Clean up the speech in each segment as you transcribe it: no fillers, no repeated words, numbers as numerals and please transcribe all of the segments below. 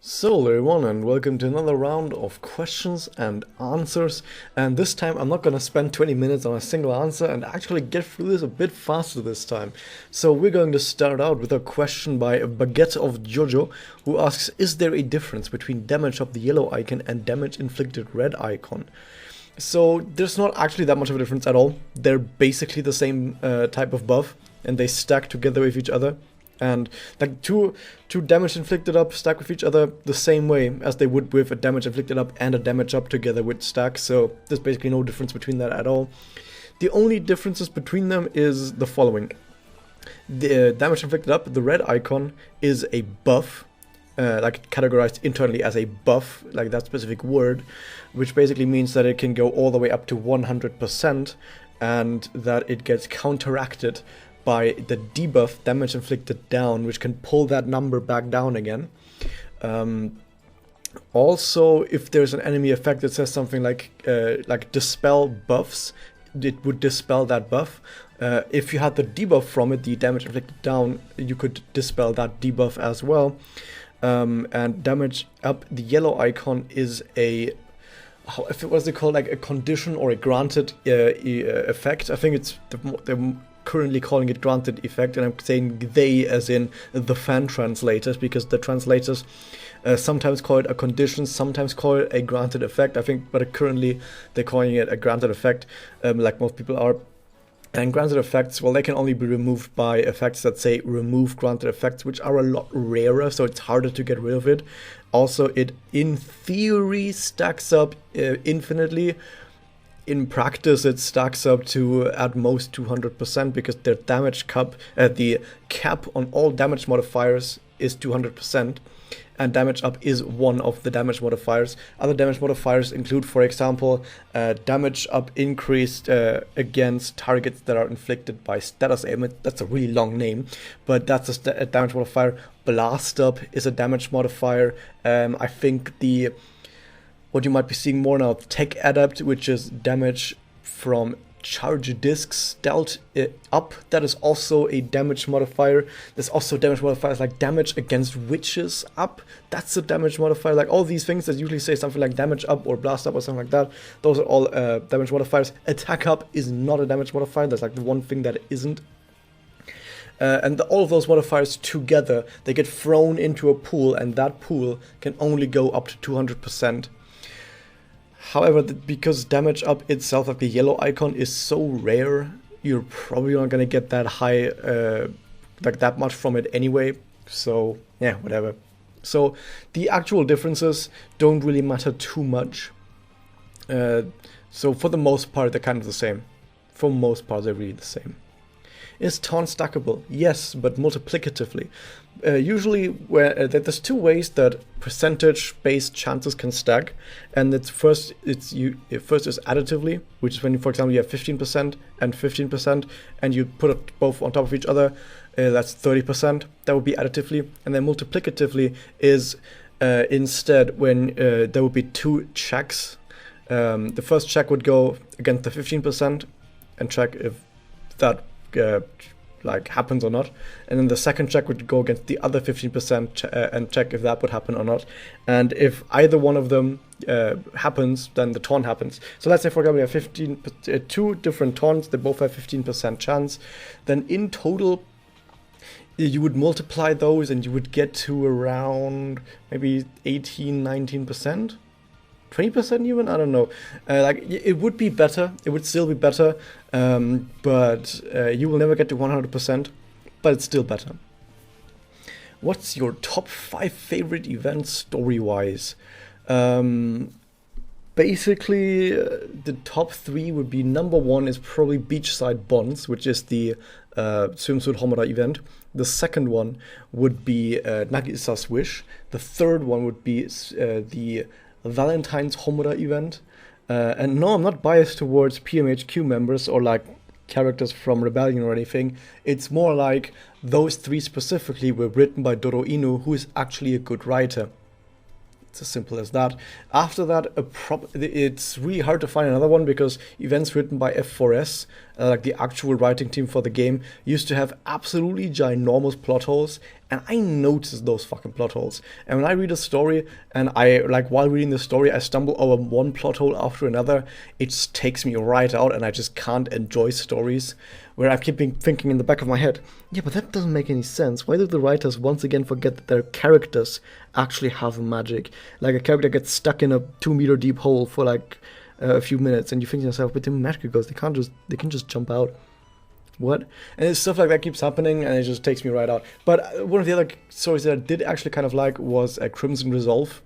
So hello everyone, and welcome to another round of questions and answers. And this time I'm not gonna spend 20 minutes on a single answer and actually get through this a bit faster this time. So we're going to start out with a question by Baguette of Jojo, who asks, is there a difference between damage of the yellow icon and damage inflicted red icon? So there's not actually that much of a difference at all. They're basically the same type of buff, and they stack together with each other. And like two damage inflicted up stack with each other the same way as they would with a damage inflicted up and a damage up together with stack. So there's basically no difference between that at all. The only differences between them is the following. The damage inflicted up, the red icon, is a buff, like categorized internally as a buff, like that specific word, which basically means that it can go all the way up to 100% and that it gets counteracted by the debuff damage inflicted down, which can pull that number back down again. Also, if there's an enemy effect that says something like dispel buffs, it would dispel that buff. If you had the debuff from it, the damage inflicted down, you could dispel that debuff as well. And damage up, the yellow icon is a, if it was called, like a condition or a granted effect. I think it's the currently calling it granted effect, and I'm saying they as in the fan translators, because the translators sometimes call it a condition, sometimes call it a granted effect, I think, but currently they're calling it a granted effect, like most people are. And granted effects, well, they can only be removed by effects that say remove granted effects, which are a lot rarer, so it's harder to get rid of it. Also, it in theory stacks up infinitely. In practice, it stacks up to at most 200%, because their damage cap, the cap on all damage modifiers is 200%, and damage up is one of the damage modifiers. Other damage modifiers include, for example, damage up increased against targets that are inflicted by status ailment. That's a really long name, but that's a damage modifier. Blast up is a damage modifier. I think what you might be seeing more now, Tech Adapt, which is damage from charge discs dealt up. That is also a damage modifier. There's also damage modifiers like damage against witches up. That's a damage modifier. Like all these things that usually say something like damage up or blast up or something like that, those are all damage modifiers. Attack up is not a damage modifier. That's like the one thing that it isn't. And all of those modifiers together, they get thrown into a pool, and that pool can only go up to 200%. However, because damage up itself, like the yellow icon, is so rare, you're probably not gonna get that high, like that much from it anyway. So yeah, whatever. So the actual differences don't really matter too much. So for the most part, they're kind of the same. For the most part, they're really the same. Is taunt stackable? Yes, but multiplicatively. Usually, there's two ways that percentage-based chances can stack, and first is additively, which is when, for example, you have 15% and 15%, and you put it both on top of each other. That's 30%. That would be additively, and then multiplicatively is instead when there would be two checks. The first check would go against the 15% and check if that like happens or not, and then the second check would go against the other 15% and check if that would happen or not. And if either one of them happens, then the taunt happens. So let's say, for example, we have two different taunts, they both have 15% chance. Then in total, you would multiply those and you would get to around maybe 18-19%. 20% even? I don't know. Like, it would be better. It would still be better. But you will never get to 100%. But it's still better. What's your top 5 favorite events story-wise? Basically, the top 3 would be, number 1 is probably Beachside Bonds, which is the Swimsuit Homura event. The second one would be Nagisa's Wish. The third one would be the Valentine's Homura event. And no, I'm not biased towards PMHQ members or like characters from Rebellion or anything. It's more like those 3 specifically were written by Doro Inu, who is actually a good writer. It's as simple as that. After that, it's really hard to find another one, because events written by F4S, like the actual writing team for the game, used to have absolutely ginormous plot holes, and I noticed those fucking plot holes. And when I read a story, and while reading the story, I stumble over one plot hole after another, it just takes me right out, and I just can't enjoy stories where I keep thinking in the back of my head, yeah, but that doesn't make any sense. Why did the writers once again forget that their characters actually have magic? Like, a character gets stuck in a 2-meter deep hole for like a few minutes, and you think to yourself, but they're magic girls, they can just jump out. What? And it's stuff like that keeps happening, and it just takes me right out. But one of the other stories that I did actually kind of like was Crimson Resolve.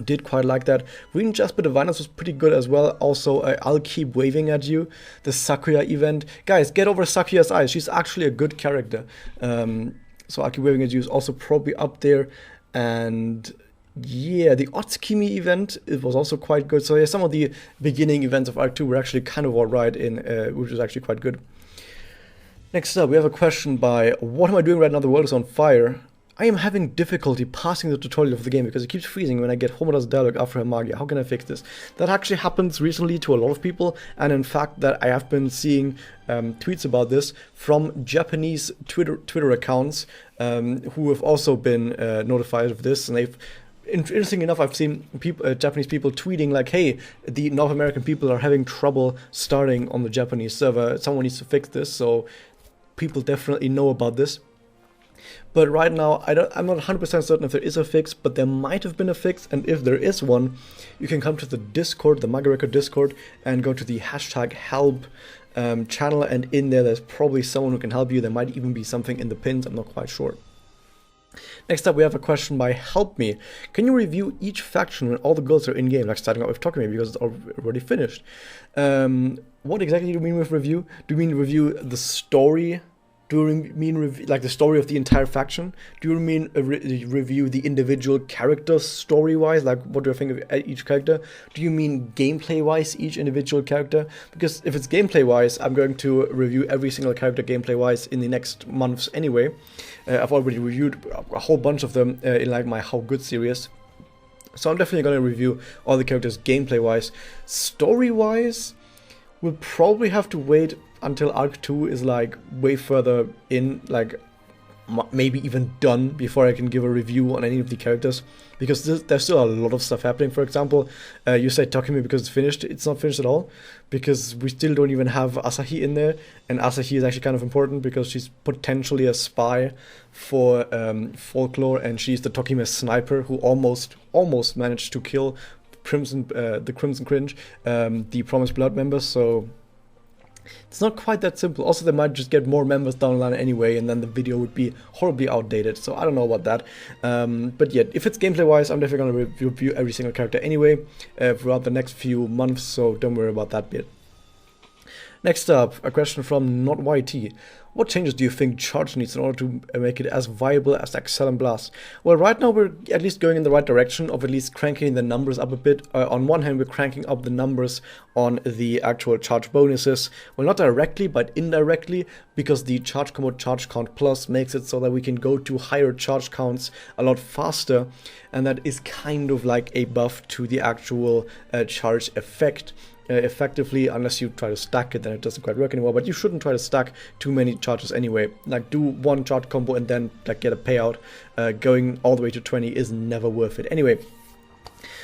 Did quite like that. Reading Jasper Diviners was pretty good as well. Also, I'll Keep Waving at You, the Sakuya event. Guys, get over Sakuya's eyes. She's actually a good character. So I'll Keep Waving at You is also probably up there. And yeah, the Otsukimi event, it was also quite good. So yeah, some of the beginning events of Arc 2 were actually kind of alright, which was actually quite good. Next up, we have a question by What Am I Doing Right Now? The World is on Fire. I am having difficulty passing the tutorial of the game because it keeps freezing when I get Homoda's dialogue after her magia. How can I fix this? That actually happens recently to a lot of people, and in fact that I have been seeing tweets about this from Japanese Twitter accounts who have also been notified of this, and they've interesting enough, I've seen Japanese people tweeting like, hey, the North American people are having trouble starting on the Japanese server. Someone needs to fix this, so people definitely know about this. But right now, I'm not 100% certain if there is a fix, but there might have been a fix, and if there is one, you can come to the Discord, the Manga Record Discord, and go to the #help channel, and in there's probably someone who can help you. There might even be something in the pins, I'm not quite sure. Next up, we have a question by Help Me. Can you review each faction when all the girls are in-game, like starting out with Tokime, because it's already finished? What exactly do you mean with review? Do you mean review the story? Do you mean like the story of the entire faction? Do you mean review the individual characters story-wise? Like, what do I think of each character? Do you mean gameplay-wise each individual character? Because if it's gameplay-wise, I'm going to review every single character gameplay-wise in the next months anyway. I've already reviewed a whole bunch of them in like my How Good series. So I'm definitely going to review all the characters gameplay-wise. Story-wise, we'll probably have to wait until Arc 2 is like way further in, like maybe even done, before I can give a review on any of the characters, because there's still a lot of stuff happening. For example, you said Tokime because it's finished. It's not finished at all, because we still don't even have Asahi in there, and Asahi is actually kind of important because she's potentially a spy for Folklore, and she's the Tokime sniper who almost managed to kill the Crimson Cringe, the Promised Blood members. So it's not quite that simple. Also, they might just get more members down the line anyway, and then the video would be horribly outdated. So I don't know about that. But yeah, if it's gameplay-wise, I'm definitely going to review every single character anyway throughout the next few months, so don't worry about that bit. Next up, a question from Not YT. What changes do you think Charge needs in order to make it as viable as Excel and Blast? Well, right now we're at least going in the right direction of at least cranking the numbers up a bit. On one hand, we're cranking up the numbers on the actual charge bonuses. Well, not directly, but indirectly, because the Charge Combo Charge Count Plus makes it so that we can go to higher charge counts a lot faster, and that is kind of like a buff to the actual charge effect. Effectively, unless you try to stack it, then it doesn't quite work anymore. But you shouldn't try to stack too many charges anyway. Like, do one charge combo and then like get a payout. Going all the way to 20 is never worth it anyway.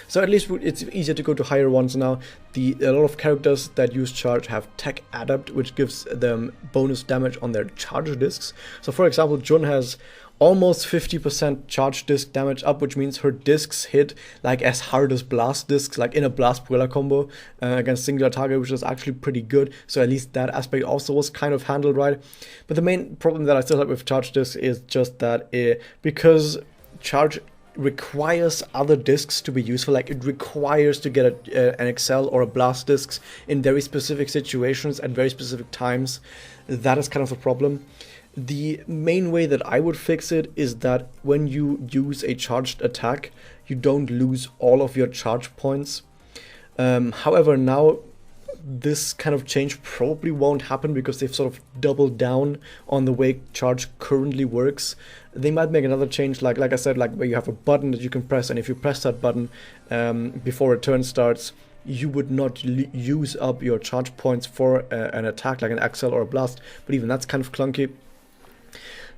So at least it's easier to go to higher ones now. A lot of characters that use charge have Tech Adapt, which gives them bonus damage on their charge discs. So for example, Jun has almost 50% charge disc damage up, which means her discs hit like as hard as blast discs, like in a blast Brawler combo against singular target, which is actually pretty good. So at least that aspect also was kind of handled right. But the main problem that I still have with charge discs is just that because charge requires other discs to be useful, like it requires to get an Excel or a blast discs in very specific situations at very specific times. That is kind of the problem. The main way that I would fix it is that when you use a charged attack, you don't lose all of your charge points. However, now this kind of change probably won't happen because they've sort of doubled down on the way charge currently works. They might make another change, like I said, like where you have a button that you can press, and if you press that button before a turn starts, you would not use up your charge points for an attack like an Axel or a Blast, but even that's kind of clunky.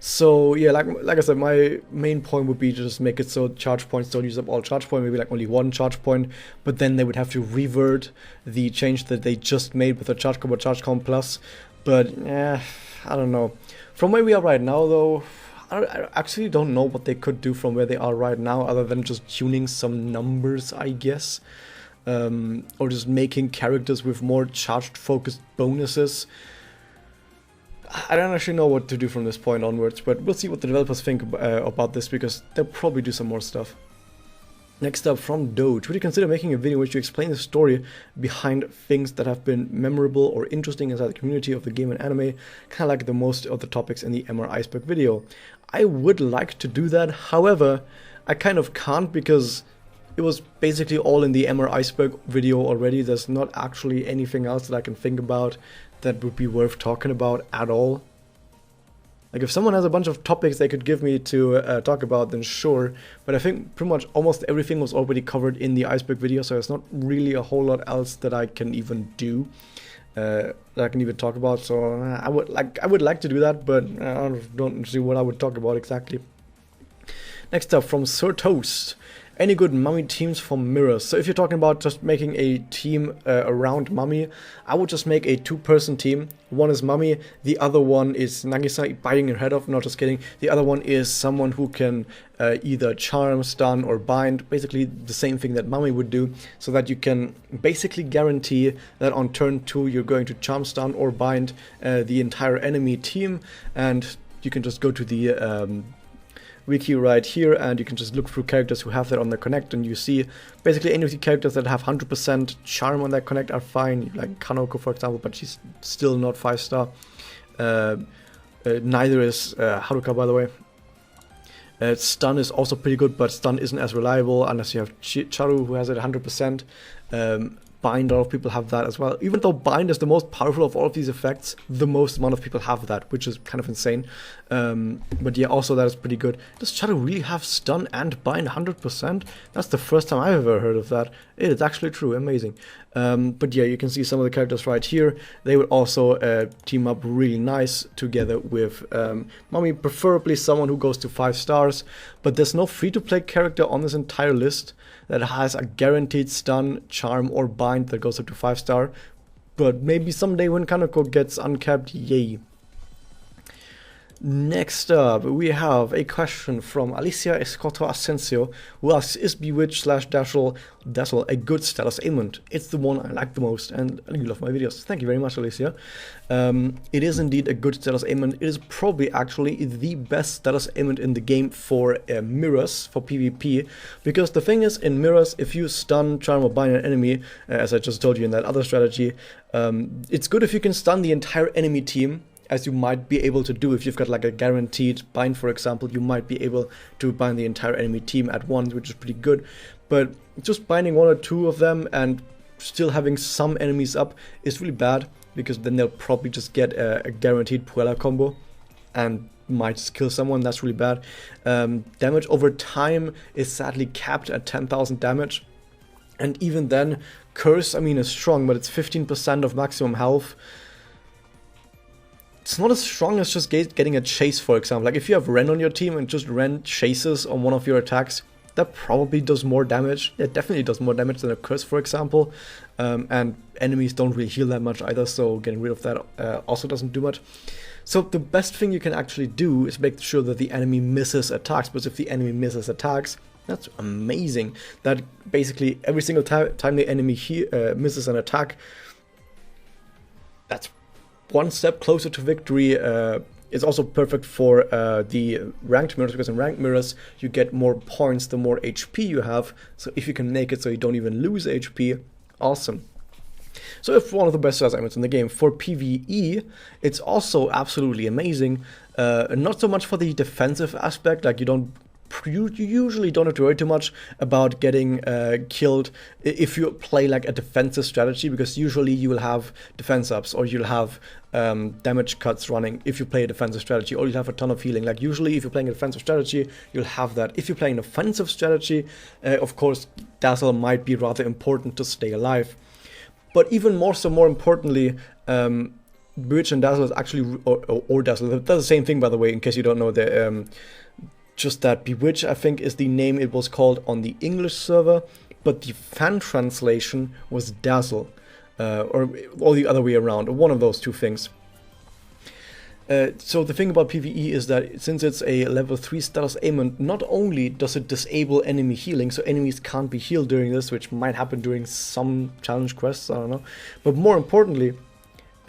So yeah, like I said, my main point would be to just make it so charge points don't use up all charge point, maybe like only one charge point, but then they would have to revert the change that they just made with the charge combo plus. But yeah, I don't know. From where we are right now though, I actually don't know what they could do from where they are right now, other than just tuning some numbers, I guess. Or just making characters with more charged focused bonuses. I don't actually know what to do from this point onwards, but we'll see what the developers think about this, because they'll probably do some more stuff. Next up, from Doge, would you consider making a video in which you explain the story behind things that have been memorable or interesting inside the community of the game and anime, kind of like the most of the topics in the MR Iceberg video? I would like to do that, however, I kind of can't, because it was basically all in the MR Iceberg video already. There's not actually anything else that I can think about that would be worth talking about at all. Like, if someone has a bunch of topics they could give me to talk about, then sure, but I think pretty much almost everything was already covered in the Iceberg video, so there's not really a whole lot else that I can even do, that I can even talk about. So I would like to do that, but I don't see what I would talk about exactly. Next up, from Sir Toast. Any good Mummy teams for mirrors? So if you're talking about just making a team around Mummy, I would just make a 2-person team. One is Mummy, the other one is Nagisa biting her head off, not just kidding. The other one is someone who can either charm, stun, or bind, basically the same thing that Mummy would do, so that you can basically guarantee that on turn 2 you're going to charm, stun, or bind the entire enemy team, and you can just go to the wiki right here, and you can just look through characters who have that on their connect, and you see basically any of the characters that have 100% charm on their connect are fine, like Kanoko for example, but she's still not 5-star. Neither is Haruka, by the way. Stun is also pretty good, but stun isn't as reliable unless you have Charu, who has it 100%. Bind, a lot of people have that as well. Even though bind is the most powerful of all of these effects, the most amount of people have that, which is kind of insane. But yeah, also that is pretty good. Does Charu really have stun and bind 100%? That's the first time I've ever heard of that. It's actually true, amazing. But yeah, you can see some of the characters right here. They would also team up really nice together with Mummy, preferably someone who goes to 5 stars. But there's no free-to-play character on this entire list that has a guaranteed stun, charm, or bind that goes up to 5-star. But maybe someday when Kaneko gets uncapped, yay. Next up, we have a question from Alicia Escoto Asensio, who asks, is Bewitch / Daschle Dazzle a good status ailment? It's the one I like the most, and you love my videos. Thank you very much, Alicia. It is indeed a good status ailment. It is probably actually the best status ailment in the game for mirrors, for PvP, because the thing is, in mirrors, if you stun, charm, or bind an enemy, as I just told you in that other strategy, it's good if you can stun the entire enemy team, as you might be able to do if you've got like a guaranteed bind, for example. You might be able to bind the entire enemy team at once, which is pretty good. But just binding 1 or 2 of them and still having some enemies up is really bad, because then they'll probably just get a guaranteed Puella combo and might just kill someone. That's really bad. Damage over time is sadly capped at 10,000 damage, and even then, Curse, I mean, is strong, but it's 15% of maximum health. It's not as strong as just getting a chase, for example. Like if you have Ren on your team and just Ren chases on one of your attacks, that probably does more damage. It definitely does more damage than a Curse, for example. And enemies don't really heal that much either, so getting rid of that also doesn't do much. So the best thing you can actually do is make sure that the enemy misses attacks, because if the enemy misses attacks, that's amazing. That basically every single time the enemy misses an attack, that's one step closer to victory. It's also perfect for the ranked mirrors, because in ranked mirrors you get more points the more HP you have. So if you can make it so you don't even lose HP, awesome. So if one of the best status ailments in the game. For PvE, it's also absolutely amazing. Not so much for the defensive aspect, like you don't you usually don't have to worry too much about getting killed if you play like a defensive strategy, because usually you will have defense ups, or you'll have damage cuts running if you play a defensive strategy, or you'll have a ton of healing. Like usually if you're playing a defensive strategy, you'll have that. If you're playing an offensive strategy, of course, Dazzle might be rather important to stay alive. But even more importantly, Bewitch and Dazzle is actually, or Dazzle, that's the same thing, by the way, in case you don't know. Just that Bewitch, I think, is the name it was called on the English server, but the fan translation was Dazzle, or the other way around, one of those two things. So the thing about PvE is that since it's a level 3 status ailment, not only does it disable enemy healing, so enemies can't be healed during this, which might happen during some challenge quests, I don't know, but more importantly,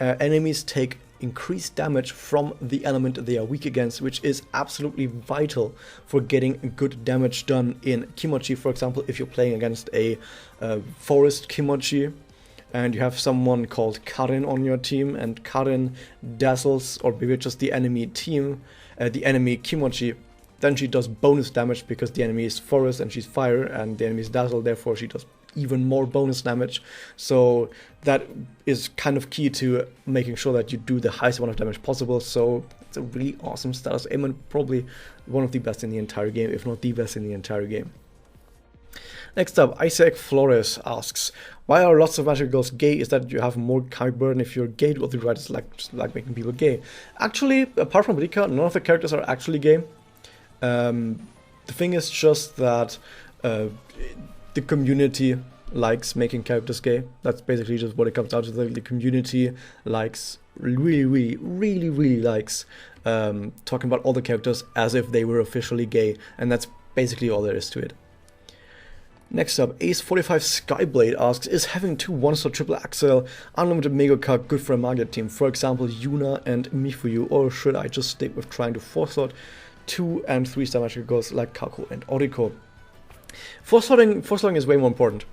enemies take increased damage from the element they are weak against, which is absolutely vital for getting good damage done in Kimochi. For example, if you're playing against a forest Kimochi and you have someone called Karin on your team, and Karin dazzles or bewitches the enemy team, the enemy Kimochi, then she does bonus damage because the enemy is forest and she's fire, and the enemy is dazzle, therefore she does even more bonus damage. So that is kind of key to making sure that you do the highest amount of damage possible. So it's a really awesome status ailment, probably one of the best in the entire game, if not the best in the entire game. Next up, Isaac Flores asks, why are lots of magic girls gay? Is that you have more comic burden if you're gay? Well, the writers just like making people gay. Actually, apart from Rika, none of the characters are actually gay. The thing is just that the community likes making characters gay. That's basically just what it comes down to. The community likes, really likes talking about all the characters as if they were officially gay, and that's basically all there is to it. Next up, Ace45 Skyblade asks, is having 2 1-slot triple axle unlimited mega card good for a Magic team? For example, Yuna and Mifuyu, or should I just stick with trying to 4-slot 2 and 3-star magic girls like Kako and Oriko? 4-slotting is way more important.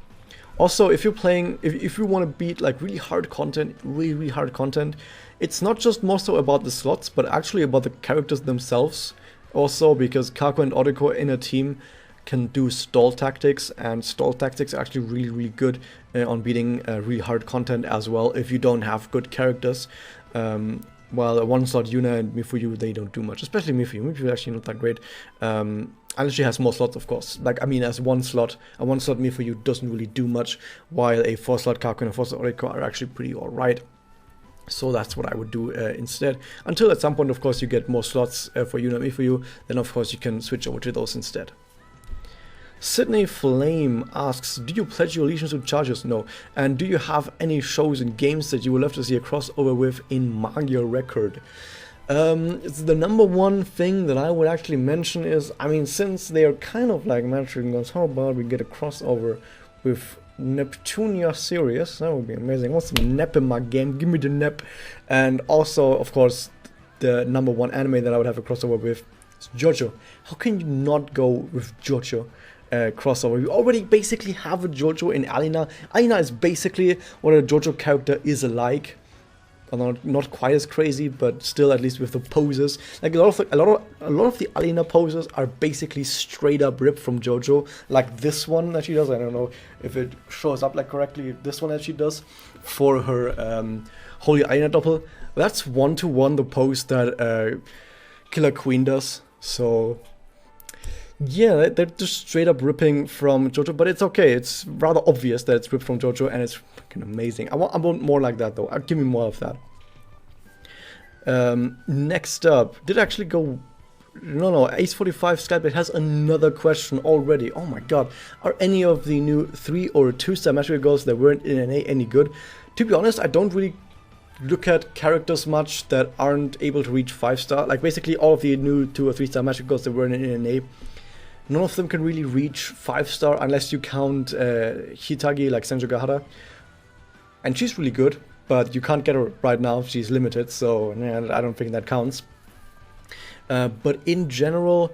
Also, if you're playing, if you want to beat like really hard content, it's not just more so about the slots, but actually about the characters themselves. Also, because Kako and Oriko in a team can do stall tactics, and stall tactics are actually really good on beating really hard content as well if you don't have good characters. While a 1-slot Yuna and Mifuyu, they don't do much, especially Mifuyu. Mifuyu is actually not that great. Unless she has more slots, of course. Like, I mean, as a 1-slot Mifuyu doesn't really do much, while a 4-slot Kako and a 4-slot Oriko are actually pretty alright. So that's what I would do instead. Until at some point, of course, you get more slots for Yuna and Mifuyu, then of course you can switch over to those instead. Sydney Flame asks, do you pledge your allegiance to Chargers? No. And do you have any shows and games that you would love to see a crossover with in Magia Record? It's the number one thing that I would actually mention is, I mean, since they are kind of like Magic Girls, how about we get a crossover with Neptunia series? That would be amazing. I want some Nep in my game, give me the Nep. And also, of course, the number one anime that I would have a crossover with is JoJo. How can you not go with JoJo? Crossover. We already basically have a JoJo in Alina. Alina is basically what a JoJo character is like. Not quite as crazy, but still, at least with the poses. Like a lot of the Alina poses are basically straight up ripped from JoJo. Like this one that she does. I don't know if it shows up like correctly. This one that she does for her Holy Alina Doppel. That's 1-to-1 the pose that Killer Queen does. So yeah, they're just straight up ripping from JoJo, but it's okay. It's rather obvious that it's ripped from JoJo, and it's fucking amazing. I want more like that, though. Give me more of that. Next up, did it actually go... No, Ace45 Skyblade has another question already. Oh my god. Are any of the new 3 or 2-star magic girls that weren't in NA any good? To be honest, I don't really look at characters much that aren't able to reach 5-star. Like, basically all of the new 2 or 3-star magic girls that weren't in NA, none of them can really reach 5-star unless you count Hitagi, like Senju Gahara. And she's really good, but you can't get her right now. She's limited, so yeah, I don't think that counts. But in general,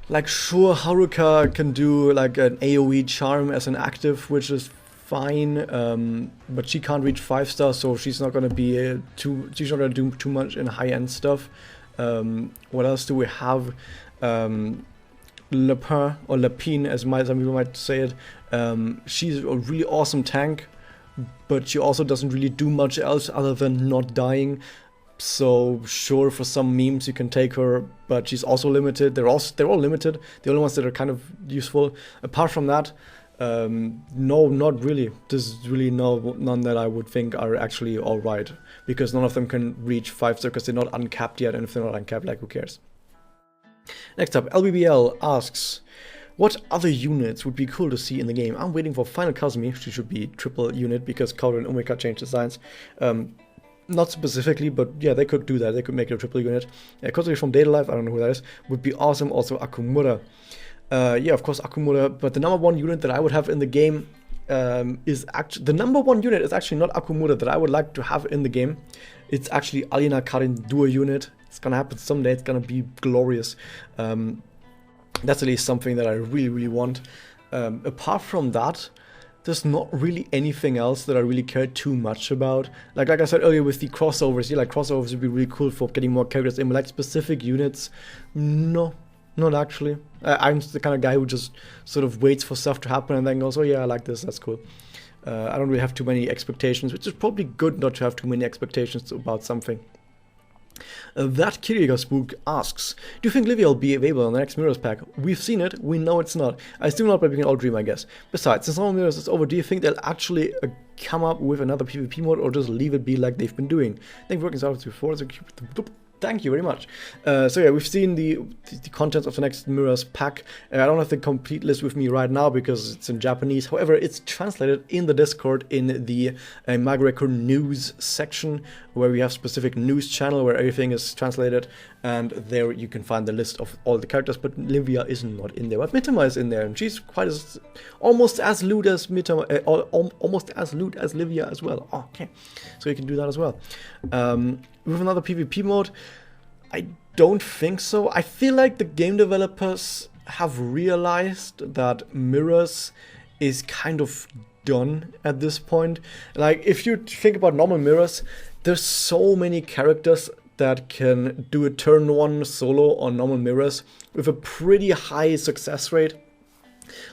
like, sure, Haruka can do like an AoE charm as an active, which is fine, but she can't reach 5-star, so she's not gonna be she's not gonna do too much in high-end stuff. What else do we have? Lepin, or Lepine as some people might say it. She's a really awesome tank, but she also doesn't really do much else other than not dying. So sure, for some memes you can take her, but she's also limited. They're all limited. The only ones that are kind of useful. Apart from that, no, not really. There's really none that I would think are actually alright, because none of them can reach 5-star because they're not uncapped yet, and if they're not uncapped, like, who cares? Next up, LBBL asks, what other units would be cool to see in the game? I'm waiting for Final Kazumi. She should be triple unit because Kaoru and Omega changed designs. Not specifically, but yeah, they could do that. They could make it a triple unit. Kazumi from Data Life, I don't know who that is, would be awesome. Also Akumura. Yeah, of course Akumura, but the number one unit that I would have in the game is actually... The number one unit is actually not Akumura that I would like to have in the game. It's actually Alina Karin Duo unit. It's gonna happen someday. It's gonna be glorious. That's at least something that I really, really want. Apart from that, there's not really anything else that I really care too much about. Like I said earlier with the crossovers, yeah, like crossovers would be really cool for getting more characters in, but like specific units, no, not actually. I'm the kind of guy who just sort of waits for stuff to happen and then goes, oh yeah, I like this, that's cool. I don't really have too many expectations, which is probably good not to have too many expectations about something. That Kiriga Spook asks, do you think Olivia will be available on the next Mirrors pack? We've seen it, we know it's not. I still not, but we can all dream, I guess. Besides, since all Mirrors is over, do you think they'll actually come up with another PvP mode, or just leave it be like they've been doing? I think working out before, so thank you very much. So yeah, we've seen the contents of the next Mirrors pack. I don't have the complete list with me right now because it's in Japanese. However, it's translated in the Discord in the Magreco news section, where we have specific news channel where everything is translated, and there you can find the list of all the characters. But Olivia is not in there, but Mitama is in there, and she's almost as lewd as Mitama, almost as lewd as Olivia as well. Oh, okay, so you can do that as well. With another PvP mode, I don't think so. I feel like the game developers have realized that Mirrors is kind of done at this point. Like, if you think about normal Mirrors, there's so many characters that can do a turn 1 solo on normal Mirrors with a pretty high success rate.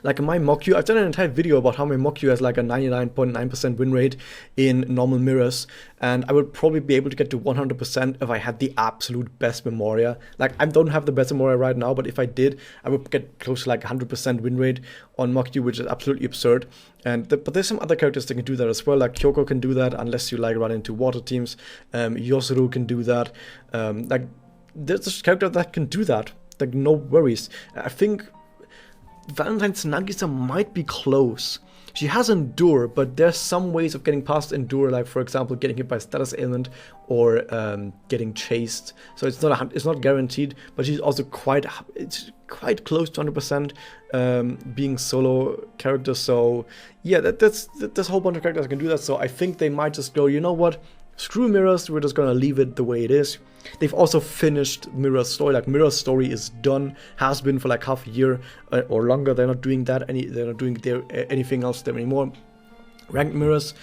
Like my Mokyu, I've done an entire video about how my Mokyu has like a 99.9% win rate in normal Mirrors, and I would probably be able to get to 100% if I had the absolute best Memoria. Like, I don't have the best Memoria right now, but if I did, I would get close to like 100% win rate on Mokyu, which is absolutely absurd. But there's some other characters that can do that as well, like Kyoko can do that, unless you like run into water teams. Yosuru can do that. Like, there's a character that can do that, like, no worries. I think Valentine's Nagisa might be close. She has Endure, but there's some ways of getting past Endure, like for example getting hit by status ailment or getting chased. So it's not guaranteed, but she's also quite close to 100% being solo character. So yeah, there's a whole bunch of characters that can do that. So I think they might just go, you know what? Screw Mirrors, we're just gonna leave it the way it is. They've also finished Mirror's story. Like, Mirror's story is done, has been for like half a year or longer. They're not doing that they're not doing anything else there anymore. Ranked Mirrors,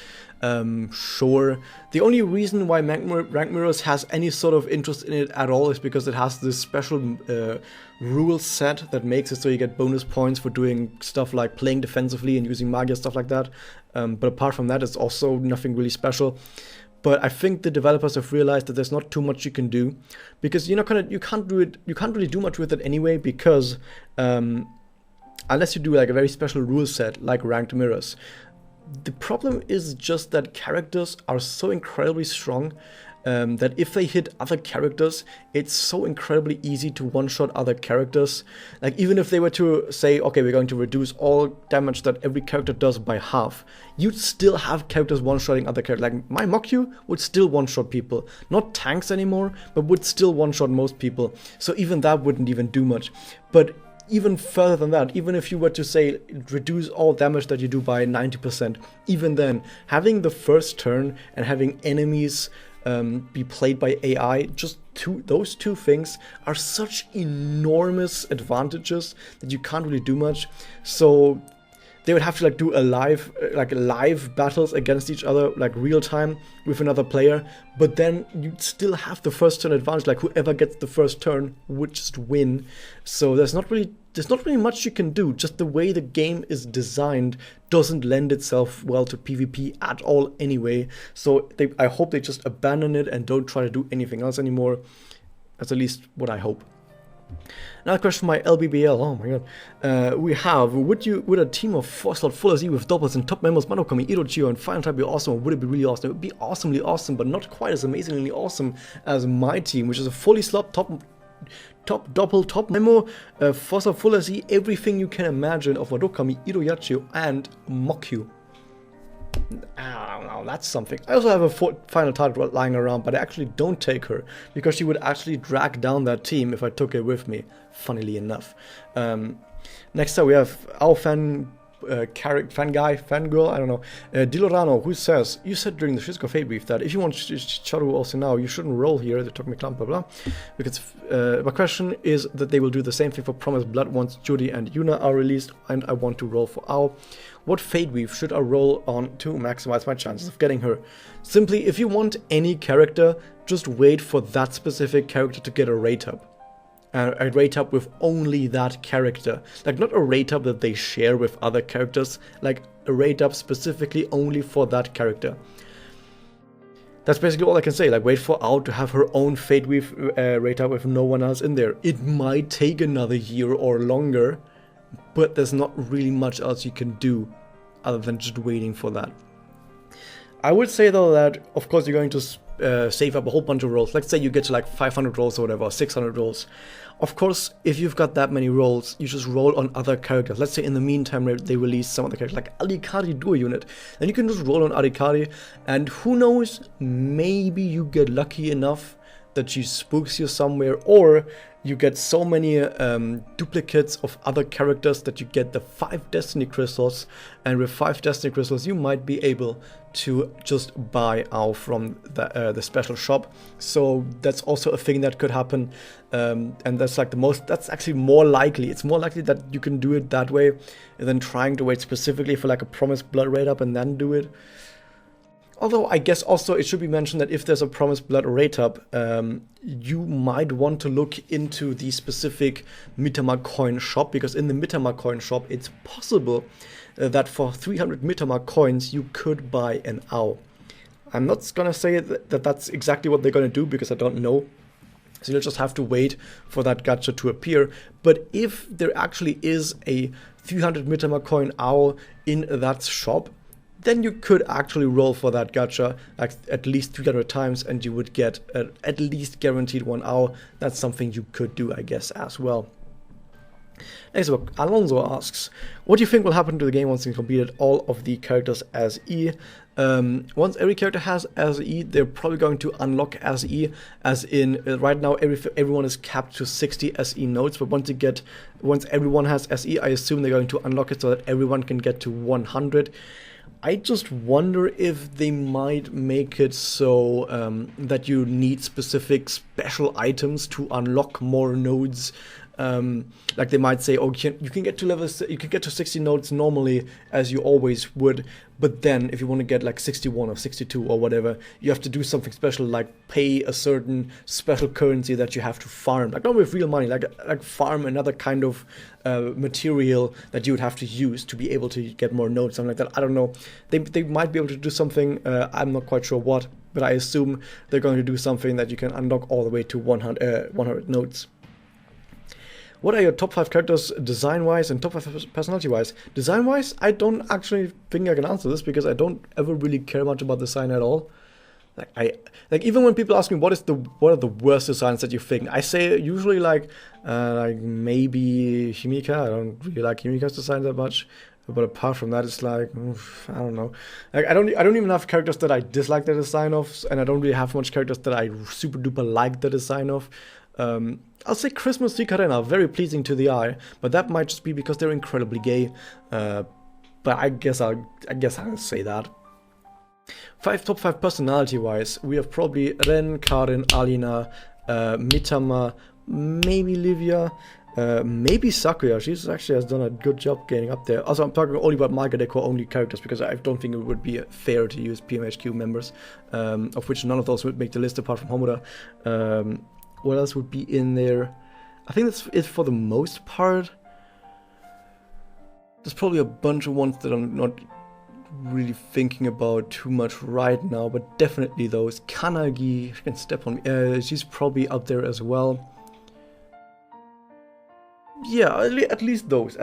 sure. The only reason why Ranked Mirrors has any sort of interest in it at all is because it has this special rule set that makes it so you get bonus points for doing stuff like playing defensively and using Magia, stuff like that. But apart from that, it's also nothing really special. But I think the developers have realized that there's not too much you can do, because you can't really do much with it anyway, because unless you do like a very special rule set like Ranked Mirrors. The problem is just that characters are so incredibly strong that if they hit other characters, it's so incredibly easy to one-shot other characters. Like, even if they were to say, okay, we're going to reduce all damage that every character does by half, you'd still have characters one-shotting other characters. Like, my Mokyu would still one-shot people. Not tanks anymore, but would still one-shot most people. So even that wouldn't even do much. But even further than that, even if you were to say reduce all damage that you do by 90%, even then, having the first turn and having enemies be played by AI, just those two things are such enormous advantages that you can't really do much. So they would have to like do live battles against each other, like real time with another player, but then you'd still have the first turn advantage. Like, whoever gets the first turn would just win. So there's not really there's not really much you can do. Just the way the game is designed doesn't lend itself well to PvP at all anyway. So I hope they just abandon it and don't try to do anything else anymore. That's at least what I hope. Another question for my LBBL. Oh my god. We have, would a team of 4-slot full SE with doubles and top members, Manokami, Irochio, and Final Type be awesome, or would it be really awesome? It would be awesomely awesome, but not quite as amazingly awesome as my team, which is a fully slot top double, top memo, 4-slot full SE, everything you can imagine of Manokami, Iroyachio, and Mokyu. I don't know, that's something. I also have a final target lying around, but I actually don't take her because she would actually drag down that team if I took her with me, funnily enough. Next up we have our fangirl, I don't know, Dilorano, who says, you said during the Shizuka Fate brief that if you want Charu also now, you shouldn't roll here, they took me clan, blah blah. Because my question is that they will do the same thing for Promised Blood once Judy and Yuna are released, and I want to roll for Ao. What Fate Weave should I roll on to maximize my chances of getting her? Simply, if you want any character, just wait for that specific character to get a rate up. A rate up with only that character. Like, not a rate up that they share with other characters, like a rate up specifically only for that character. That's basically all I can say. Like, wait for Ao to have her own Fate Weave rate up with no one else in there. It might take another year or longer, but there's not really much else you can do other than just waiting for that. I would say though that, of course, you're going to save up a whole bunch of rolls. Let's say you get to like 500 rolls or whatever, or 600 rolls. Of course, if you've got that many rolls, you just roll on other characters. Let's say in the meantime they release some other characters, like Alikari Duo Unit. Then you can just roll on Alikari, and who knows, maybe you get lucky enough that she spooks you somewhere, or you get so many duplicates of other characters that you get the 5 Destiny Crystals, and with 5 Destiny Crystals you might be able to just buy Ao from the special shop. So that's also a thing that could happen, and that's like that's actually more likely. It's more likely that you can do it that way than trying to wait specifically for like a Promised Blood rate up and then do it. Although I guess also it should be mentioned that if there's a Promised Blood rate up, you might want to look into the specific Mitama coin shop, because in the Mitama coin shop it's possible that for 300 Mitama coins you could buy an Ao. I'm not gonna say that that's exactly what they're gonna do because I don't know. So you'll just have to wait for that gacha to appear. But if there actually is a 300 Mitama coin Ao in that shop, then you could actually roll for that gacha like at least 300 times and you would get at least guaranteed 1 Ao. That's something you could do, I guess, as well. Next up, Alonso asks, what do you think will happen to the game once you completed all of the characters as E? Once every character has as E, they're probably going to unlock as E, as in right now everyone is capped to 60 SE nodes, but once everyone has SE, I assume they're going to unlock it so that everyone can get to 100. I just wonder if they might make it so that you need specific special items to unlock more nodes. Like they might say, oh, you can get to 60 nodes normally as you always would, but then if you want to get like 61 or 62 or whatever, you have to do something special, like pay a certain special currency that you have to farm, like not with real money, like farm another kind of material that you would have to use to be able to get more nodes, something like that. I don't know. They might be able to do something. I'm not quite sure what, but I assume they're going to do something that you can unlock all the way to 100 nodes. What are your top 5 characters design-wise and top 5 personality-wise? Design-wise, I don't actually think I can answer this because I don't ever really care much about design at all. Like even when people ask me what are the worst designs that you think, I say usually like maybe Himika. I don't really like Himika's design that much. But apart from that, it's like, I don't know. Like I don't even have characters that I dislike the design of, and I don't really have much characters that I super duper like the design of. I'll say Christmas tree Karena, very pleasing to the eye, but that might just be because they're incredibly gay. But I guess I'll say that. Top 5 personality-wise, we have probably Ren, Karin, Alina, Mitama, maybe Olivia, maybe Sakuya. She actually has done a good job getting up there. Also, I'm talking only about Manga Deco only characters because I don't think it would be fair to use PMHQ members, of which none of those would make the list apart from Homura. What else would be in there? I think that's it for the most part. There's probably a bunch of ones that I'm not really thinking about too much right now, but definitely those. Kanagi, she can step on me. She's probably up there as well. Yeah, at least those.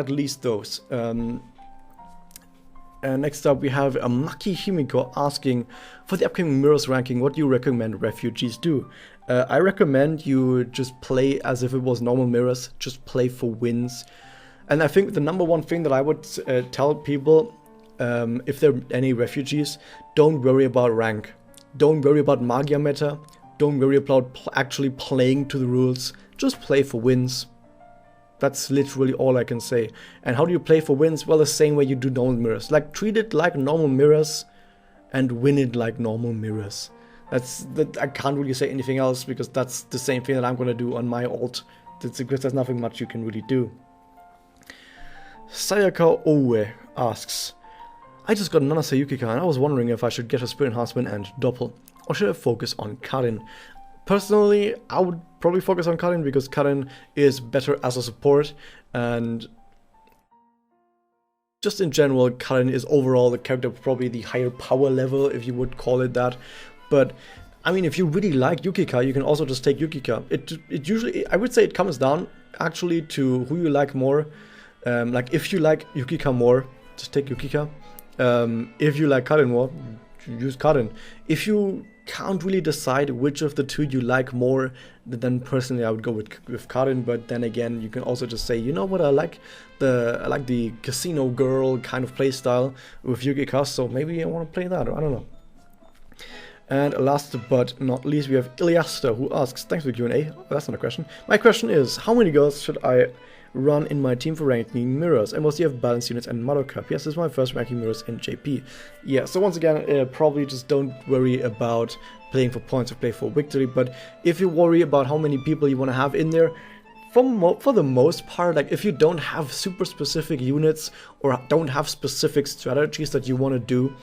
Next up, we have a Maki Himiko asking, for the upcoming Mirrors ranking, what do you recommend refugees do? I recommend you just play as if it was normal Mirrors, just play for wins. And I think the number one thing that I would tell people, if there are any refugees, don't worry about rank. Don't worry about Magia meta. Don't worry about actually playing to the rules. Just play for wins. That's literally all I can say. And how do you play for wins? Well, the same way you do normal mirrors. Like, treat it like normal mirrors and win it like normal mirrors. I can't really say anything else, because that's the same thing that I'm going to do on my ult. Because there's nothing much you can really do. Sayaka Owe asks, I just got Nana Sayukika and I was wondering if I should get a Spirit Enhancement and Doppel, or should I focus on Karin? Personally, I would probably focus on Karin, because Karin is better as a support, and just in general, Karin is overall the character with probably the higher power level, if you would call it that. But I mean, if you really like Yukika, you can also just take Yukika. It usually, I would say, it comes down actually to who you like more. Like, if you like Yukika more, just take Yukika. If you like Karin more, use Karin. If you can't really decide which of the two you like more, then personally I would go with Karin. But then again, you can also just say, you know what, I like the casino girl kind of playstyle with Yukika, so maybe I want to play that, or I don't know. And last but not least, we have Iliasta, who asks, thanks for the Q&A. That's not a question. My question is, how many girls should I run in my team for ranking mirrors? And mostly have balanced units and Mother Cup. Yes, this is my first ranking mirrors in JP. Yeah, so once again, probably just don't worry about playing for points or play for victory. But if you worry about how many people you want to have in there, for the most part, like, if you don't have super specific units or don't have specific strategies that you want to do,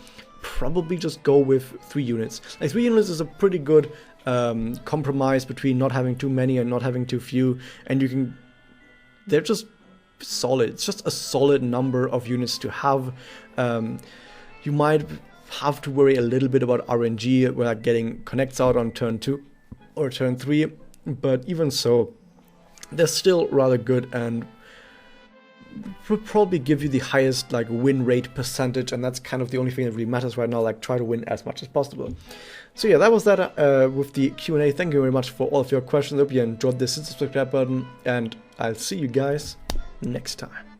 probably just go with 3 units. Like, 3 units is a pretty good compromise between not having too many and not having too few, and they're just solid. It's just a solid number of units to have. You might have to worry a little bit about RNG, like getting connects out on turn 2 or turn 3, but even so, they're still rather good and would probably give you the highest like win rate percentage, and that's kind of the only thing that really matters right now. Like, try to win as much as possible. So yeah, that was that with the Q&A. Thank you very much for all of your questions. I hope you enjoyed this. Hit the subscribe button, and I'll see you guys next time.